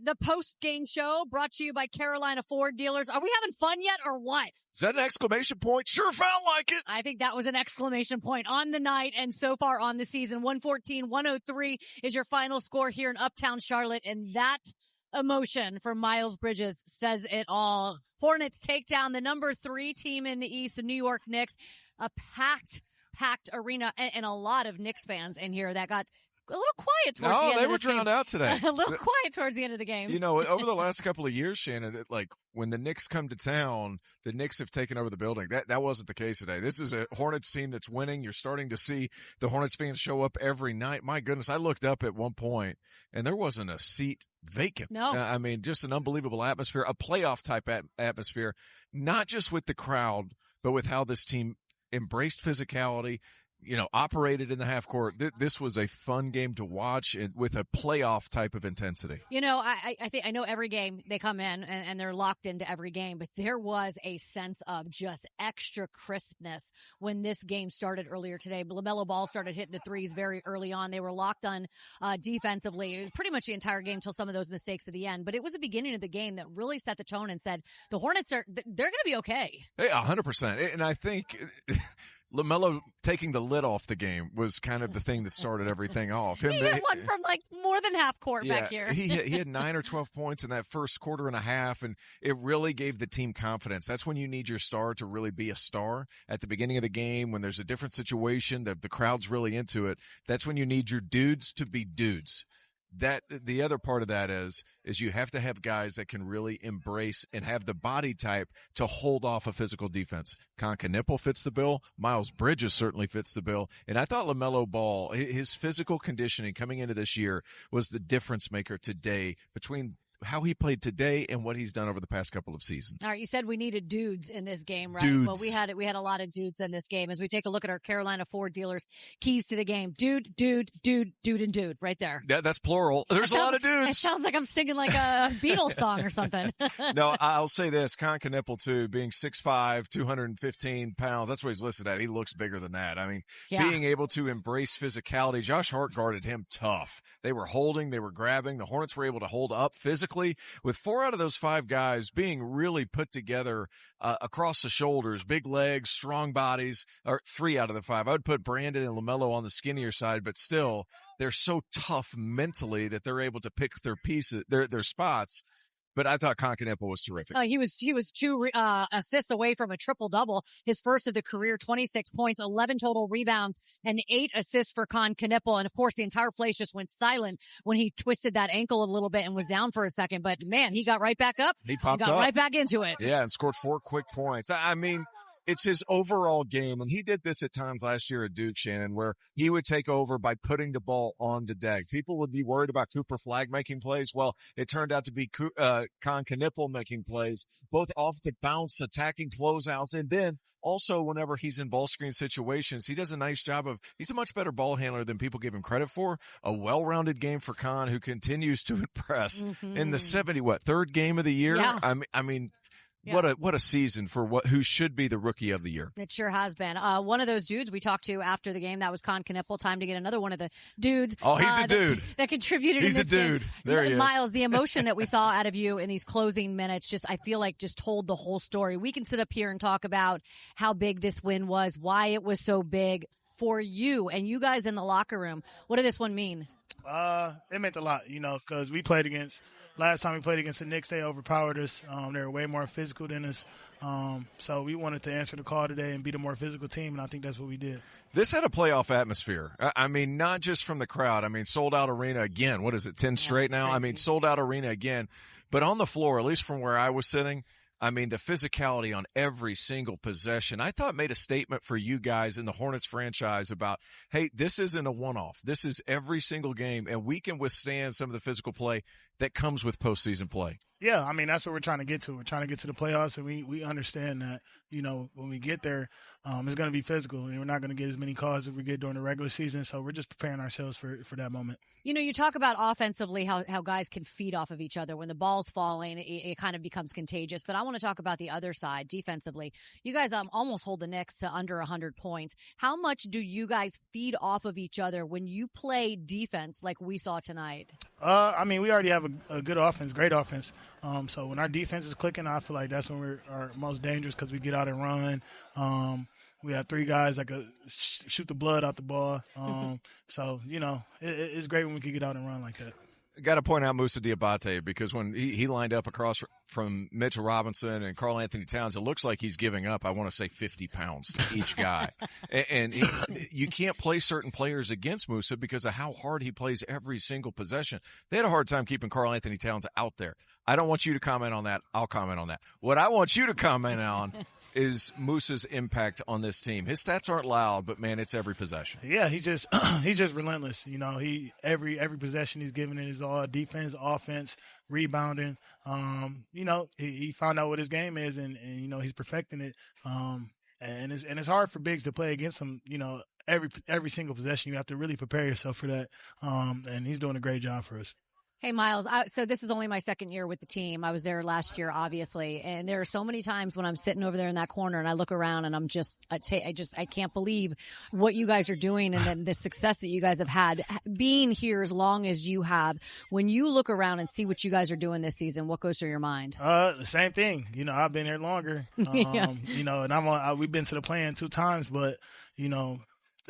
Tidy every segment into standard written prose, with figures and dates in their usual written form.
The post-game show brought to you by Carolina Ford Dealers. Are we having fun yet or what? Is that an exclamation point? Sure felt like it. I think that was an exclamation point on the night and so far on the season. 114-103 is your final score here in Uptown Charlotte, and that emotion from Miles Bridges says it all. Hornets take down the number 3 team in the East, the New York Knicks. A packed arena, and a lot of Knicks fans in here that got a little quiet towards the end of the game. No, they were drowned out today. A little quiet towards the end of the game. You know, over the last couple of years, Shannon, like when the Knicks come to town, the Knicks have taken over the building. That wasn't the case today. This is a Hornets team that's winning. You're starting to see the Hornets fans show up every night. My goodness, I looked up at one point, and there wasn't a seat vacant. No. I mean, just an unbelievable atmosphere, a playoff-type atmosphere, not just with the crowd, but with how this team embraced physicality, you know, operated in the half court. This was a fun game to watch with a playoff type of intensity. You know, I think I know every game they come in and they're locked into every game, but there was a sense of just extra crispness when this game started earlier today. LaMelo Ball started hitting the threes very early on. They were locked on defensively pretty much the entire game till some of those mistakes at the end. But it was the beginning of the game that really set the tone and said the Hornets they're going to be okay. Hey, 100%. And I think LaMelo taking the lid off the game was kind of the thing that started everything off. He hit one from like more than half court back here. he had 9 or 12 points in that first quarter and a half, and it really gave the team confidence. That's when you need your star to really be a star at the beginning of the game when there's a different situation, the crowd's really into it. That's when you need your dudes to be dudes. That the other part of that is you have to have guys that can really embrace and have the body type to hold off a physical defense. Kon Knueppel fits the bill. Miles Bridges certainly fits the bill. And I thought LaMelo Ball, his physical conditioning coming into this year was the difference maker today between how he played today and what he's done over the past couple of seasons. All right, you said we needed dudes in this game, right? Dudes. Well, we had a lot of dudes in this game. As we take a look at our Carolina Ford Dealers keys to the game, dude, and dude, right there. Yeah, that's plural. There's a lot of dudes. It sounds like I'm singing like a Beatles song or something. No, I'll say this: Kon Knueppel too, being 6'5", 215 pounds. That's what he's listed at. He looks bigger than that. I mean, being able to embrace physicality. Josh Hart guarded him tough. They were holding, they were grabbing. The Hornets were able to hold up physically. With 4 out of those 5 guys being really put together across the shoulders, big legs, strong bodies, or 3 out of the 5. I would put Brandon and LaMelo on the skinnier side, but still, they're so tough mentally that they're able to pick their pieces, their spots. But I thought Kon Knueppel was terrific. He was 2 assists away from a triple-double, his first of the career, 26 points, 11 total rebounds, and 8 assists for Kon Knueppel. And, of course, the entire place just went silent when he twisted that ankle a little bit and was down for a second. But, man, he got right back up. He got right back into it. Yeah, and scored 4 quick points. I mean, it's his overall game, and he did this at times last year at Duke, Shannon, where he would take over by putting the ball on the deck. People would be worried about Cooper Flagg making plays. Well, it turned out to be Kon Knueppel making plays, both off the bounce, attacking closeouts, and then also whenever he's in ball screen situations, he does a nice job he's a much better ball handler than people give him credit for. A well-rounded game for Kon, who continues to impress in the third game of the year. Yeah. I mean, Yeah. What a season for who should be the rookie of the year. It sure has been. One of those dudes we talked to after the game, that was Kon Knueppel. Time to get another one of the dudes. Oh, he's a dude. That contributed He's in this a dude. game. There he is. Miles, the emotion that we saw out of you in these closing minutes, I feel like just told the whole story. We can sit up here and talk about how big this win was, why it was so big for you and you guys in the locker room. What did this one mean? It meant a lot, because last time we played against the Knicks, they overpowered us. They were way more physical than us. So we wanted to answer the call today and be the more physical team, and I think that's what we did. This had a playoff atmosphere. I mean, not just from the crowd. I mean, sold-out arena again. What is it, 10 straight now? Crazy. I mean, sold-out arena again. But on the floor, at least from where I was sitting, I mean, the physicality on every single possession, I thought made a statement for you guys in the Hornets franchise about, hey, this isn't a one-off. This is every single game, and we can withstand some of the physical play that comes with postseason play. Yeah, I mean, that's what we're trying to get to. We're trying to get to the playoffs, and we understand that, when we get there, it's going to be physical, and we're not going to get as many calls as we get during the regular season. So we're just preparing ourselves for that moment. You know, you talk about offensively how guys can feed off of each other. When the ball's falling, it kind of becomes contagious. But I want to talk about the other side, defensively. You guys almost hold the Knicks to under 100 points. How much do you guys feed off of each other when you play defense like we saw tonight? I mean, we already have a good offense, great offense. So when our defense is clicking, I feel like that's when we're our most dangerous because we get out and run. We have 3 guys that could shoot the blood out the ball. So, you know, it's great when we can get out and run like that. Got to point out Moussa Diabate because when he lined up across from Mitchell Robinson and Karl Anthony Towns, it looks like he's giving up, I want to say 50 pounds to each guy. and you can't play certain players against Moussa because of how hard he plays every single possession. They had a hard time keeping Karl Anthony Towns out there. I don't want you to comment on that. I'll comment on that. What I want you to comment on is Moussa's impact on this team. His stats aren't loud, but man, it's every possession. Yeah, he's just relentless. You know, every possession he's giving it is all defense, offense, rebounding. You know, he found out what his game is, and you know he's perfecting it. And it's hard for bigs to play against him. You know, every single possession you have to really prepare yourself for that. And he's doing a great job for us. Hey, Miles, so this is only my second year with the team. I was there last year, obviously, and there are so many times when I'm sitting over there in that corner and I look around and I can't believe what you guys are doing and then the success that you guys have had being here as long as you have. When you look around and see what you guys are doing this season, what goes through your mind? The same thing. You know, I've been here longer. Yeah. You know, and we've been to the play-in 2 times, but you know,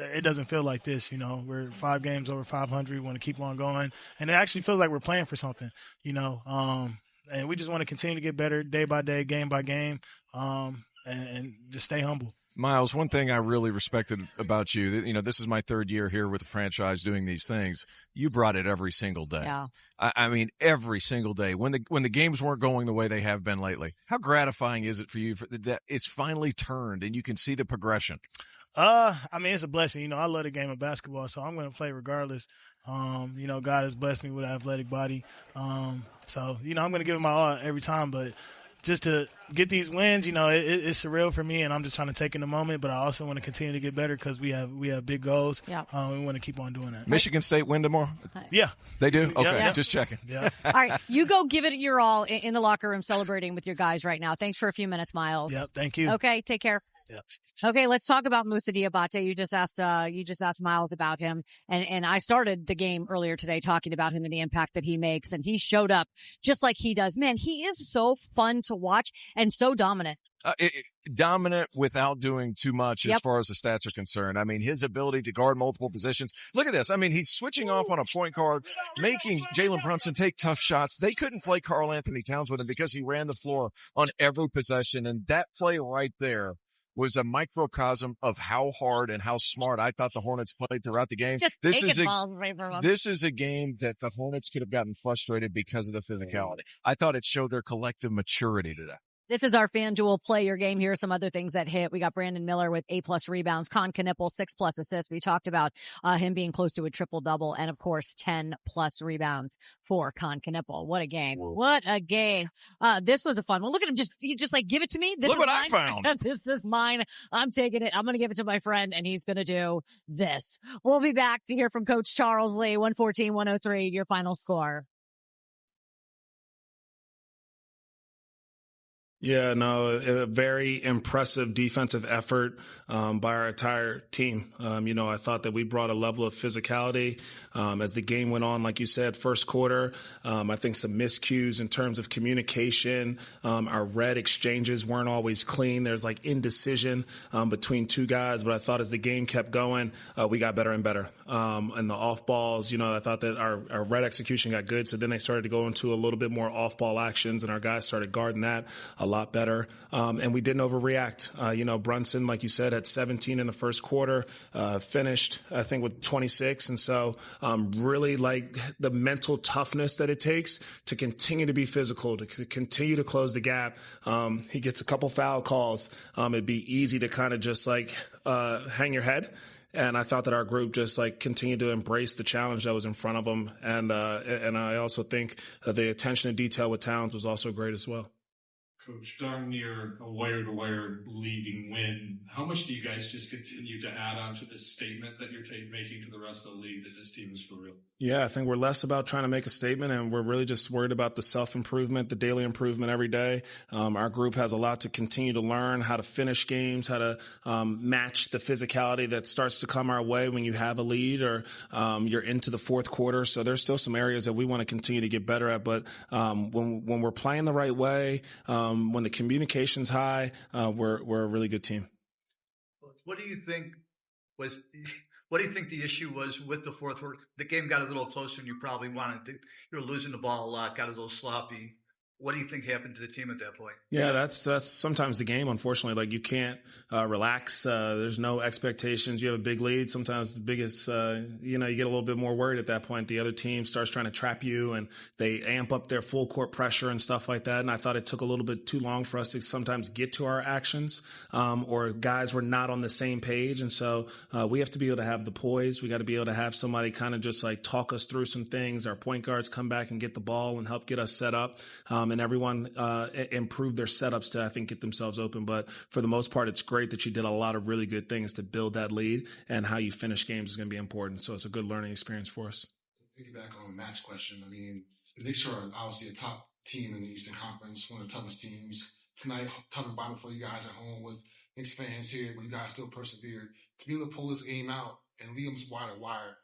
it doesn't feel like this, you know. We're 5 games over 500. We want to keep on going. And it actually feels like we're playing for something, you know. And we just want to continue to get better day by day, game by game, and just stay humble. Miles, one thing I really respected about you, you know, this is my 3rd year here with the franchise doing these things. You brought it every single day. Yeah. I mean, every single day. When the games weren't going the way they have been lately, how gratifying is it for you that it's finally turned and you can see the progression? I mean, it's a blessing. You know, I love the game of basketball, so I'm going to play regardless. You know, God has blessed me with an athletic body. So, you know, I'm going to give it my all every time. But just to get these wins, you know, it's surreal for me, and I'm just trying to take in the moment. But I also want to continue to get better because we have big goals. Yeah. We want to keep on doing that. Michigan State win tomorrow? Yeah. They do? Okay, Yeah. just checking. Yeah. All right, you go give it your all in the locker room celebrating with your guys right now. Thanks for a few minutes, Miles. Yep. Thank you. Okay, take care. Yep. Okay, let's talk about Moussa Diabate. You just asked Miles about him, and I started the game earlier today talking about him and the impact that he makes, and he showed up just like he does. Man, he is so fun to watch and so dominant. Dominant without doing too much as Yep. far as the stats are concerned. I mean, his ability to guard multiple positions. Look at this. I mean, he's switching off on a point guard, making Jalen Brunson take tough shots. They couldn't play Karl Anthony Towns with him because he ran the floor on every possession, and that play right there was a microcosm of how hard and how smart I thought the Hornets played throughout the game. Just taking balls away from him. This is a game that the Hornets could have gotten frustrated because of the physicality. I thought it showed their collective maturity today. This is our FanDuel Play Your Game. Here are some other things that hit. We got Brandon Miller with 8+ rebounds. Kon Knueppel, 6+ assists. We talked about him being close to a triple-double. And, of course, 10+ rebounds for Kon Knueppel. What a game. Whoa. What a game. This was a fun one. Look at him. He's just like, give it to me. This Look is what I mine. found. This is mine. I'm taking it. I'm going to give it to my friend, and he's going to do this. We'll be back to hear from Coach Charles Lee. 114-103, your final score. Yeah, no, a very impressive defensive effort by our entire team. You know, I thought that we brought a level of physicality as the game went on. Like you said, first quarter, I think some miscues in terms of communication. Our red exchanges weren't always clean. There's like indecision between 2 guys. But I thought as the game kept going, we got better and better. And the off balls, you know, I thought that our red execution got good. So then they started to go into a little bit more off ball actions, and our guys started guarding that a lot better. And we didn't overreact. You know, Brunson, like you said, had 17 in the first quarter, finished, I think, with 26. And so really like the mental toughness that it takes to continue to be physical, to continue to close the gap. He gets a couple foul calls. It'd be easy to kind of just like hang your head. And I thought that our group just like continued to embrace the challenge that was in front of them. And I also think that the attention to detail with Towns was also great as well. Coach, darn near a wire-to-wire leading win. How much do you guys just continue to add on to this statement that you're making to the rest of the league that this team is for real? Yeah, I think we're less about trying to make a statement, and we're really just worried about the self-improvement, the daily improvement every day. Our group has a lot to continue to learn, how to finish games, how to match the physicality that starts to come our way when you have a lead or you're into the fourth quarter. So there's still some areas that we want to continue to get better at. But when we're playing the right way, when the communication's high, we're a really good team. What do you think the issue was with the fourth quarter? The game got a little closer than you probably wanted to. You were losing the ball a lot, got a little sloppy. What do you think happened to the team at that point? Yeah, that's sometimes the game, unfortunately. Like, you can't relax. There's no expectations. You have a big lead. Sometimes the biggest, you get a little bit more worried at that point. The other team starts trying to trap you, and they amp up their full court pressure and stuff like that. And I thought it took a little bit too long for us to sometimes get to our actions, or guys were not on the same page. And so we have to be able to have the poise. We got to be able to have somebody kind of just like talk us through some things. Our point guards come back and get the ball and help get us set up. And everyone improve their setups to, I think, get themselves open. But for the most part, it's great that you did a lot of really good things to build that lead, and how you finish games is going to be important. So it's a good learning experience for us. To piggyback on Matt's question, I mean, the Knicks are obviously a top team in the Eastern Conference, one of the toughest teams. Tonight, tough environment for you guys at home with Knicks fans here, but you guys still persevered. To be able to pull this game out and lead them wire to wire,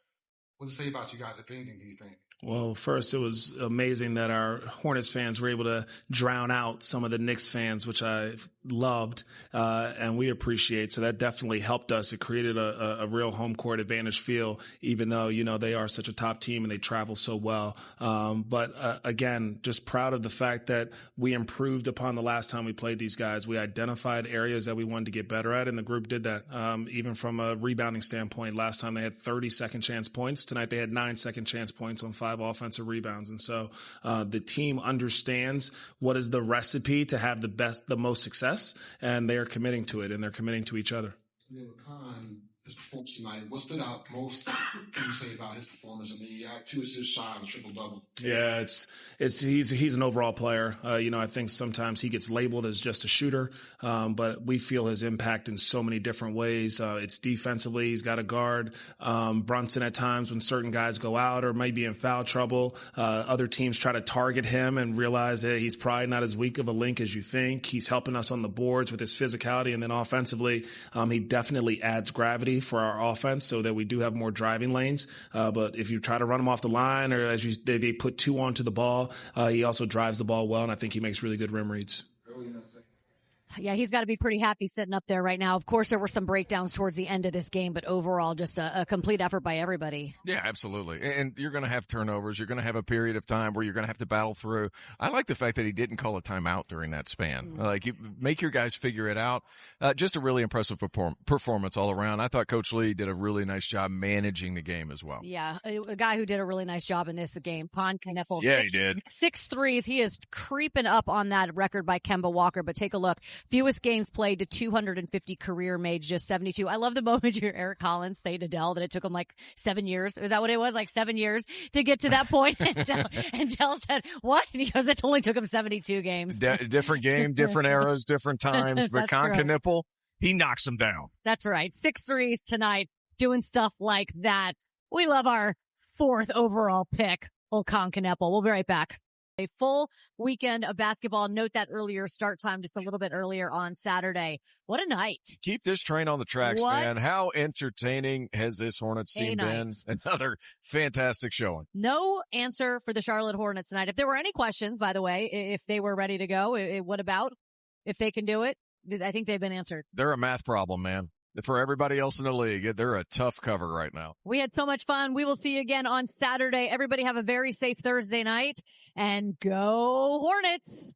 what does it say about you guys, if anything, do you think? Well, first, it was amazing that our Hornets fans were able to drown out some of the Knicks fans, which I loved, and we appreciate. So that definitely helped us. It created a real home court advantage feel, even though, they are such a top team and they travel so well. But again, just proud of the fact that we improved upon the last time we played these guys. We identified areas that we wanted to get better at, and the group did that. Even from a rebounding standpoint, last time they had 30 second chance points. Tonight they had 9 second chance points on 5 offensive rebounds. And so the team understands what is the recipe to have the most success, and they are committing to it, and they're committing to each other. Kon, his performance tonight, what stood out most, can you say about his performance? I mean, he had 2 assists shy of a triple-double. Yeah, he's an overall player. I think sometimes he gets labeled as just a shooter, but we feel his impact in so many different ways. It's defensively, he's got a guard Brunson at times when certain guys go out or maybe in foul trouble. Other teams try to target him and realize that he's probably not as weak of a link as you think. He's helping us on the boards with his physicality, and then offensively, he definitely adds gravity for our offense so that we do have more driving lanes. But if you try to run him off the line, or they put 2 onto the ball, he also drives the ball well, and I think he makes really good rim reads. Yeah, he's got to be pretty happy sitting up there right now. Of course, there were some breakdowns towards the end of this game, but overall, just a complete effort by everybody. Yeah, absolutely. And you're going to have turnovers. You're going to have a period of time where you're going to have to battle through. I like the fact that he didn't call a timeout during that span. Like, you make your guys figure it out. Just a really impressive performance all around. I thought Coach Lee did a really nice job managing the game as well. Yeah, a guy who did a really nice job in this game, Kon Knueppel. Yeah, he did. 6 threes. He is creeping up on that record by Kemba Walker, but take a look. Fewest games played to 250 career made, just 72. I love the moment you hear Eric Collins say to Dell that it took him like 7 years. Is that what it was? Like 7 years to get to that point? And Dell said, what? And he goes, it only took him 72 games. Different game, different eras, different times. But Kon Knueppel, he knocks him down. That's right. 6 threes tonight, doing stuff like that. We love our 4th overall pick, old Kon Knueppel. We'll be right back. A full weekend of basketball. Note that earlier start time, just a little bit earlier on Saturday. What a night. Keep this train on the tracks, man. How entertaining has this Hornets team been? Another fantastic showing. No answer for the Charlotte Hornets tonight. If there were any questions, by the way, if they were ready to go, what about if they can do it? I think they've been answered. They're a math problem, man. For everybody else in the league, they're a tough cover right now. We had so much fun. We will see you again on Saturday. Everybody have a very safe Thursday night, and go Hornets.